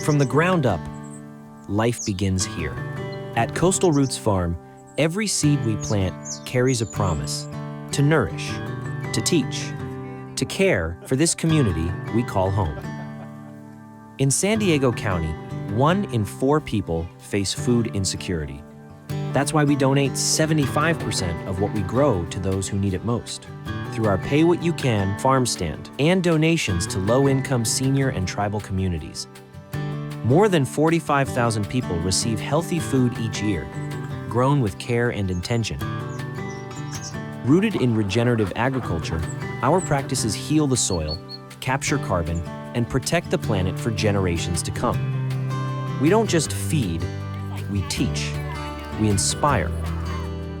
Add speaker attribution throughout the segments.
Speaker 1: From the ground up, life begins here. At Coastal Roots Farm, every seed we plant carries a promise to nourish, to teach, to care for this community we call home. In San Diego County, 1 in 4 people face food insecurity. That's why we donate 75% of what we grow to those who need it most, through our Pay What You Can farm stand and donations to low-income senior and tribal communities. More than 45,000 people receive healthy food each year, grown with care and intention. Rooted in regenerative agriculture, our practices heal the soil, capture carbon, and protect the planet for generations to come. We don't just feed, we teach, we inspire.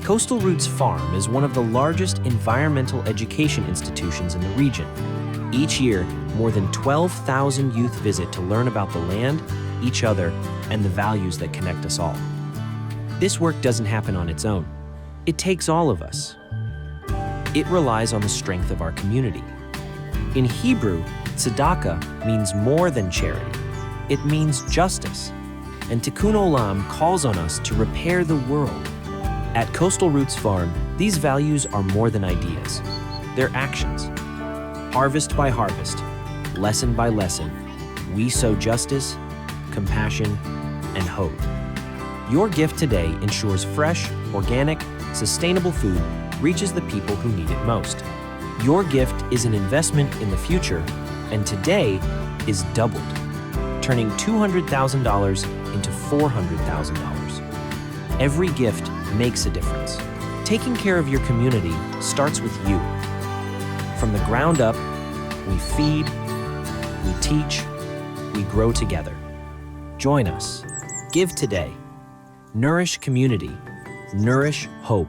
Speaker 1: Coastal Roots Farm is one of the largest environmental education institutions in the region. Each year, more than 12,000 youth visit to learn about the land, each other, and the values that connect us all. This work doesn't happen on its own. It takes all of us. It relies on the strength of our community. In Hebrew, tzedakah means more than charity. It means justice. And Tikkun Olam calls on us to repair the world. At Coastal Roots Farm, these values are more than ideas. They're actions. Harvest by harvest, lesson by lesson, we sow justice, compassion, and hope. Your gift today ensures fresh, organic, sustainable food reaches the people who need it most. Your gift is an investment in the future, and today is doubled, turning $200,000 into $400,000. Every gift makes a difference. Taking care of your community starts with you. From the ground up, we feed, we teach, we grow together. Join us. Give today. Nourish community. Nourish hope.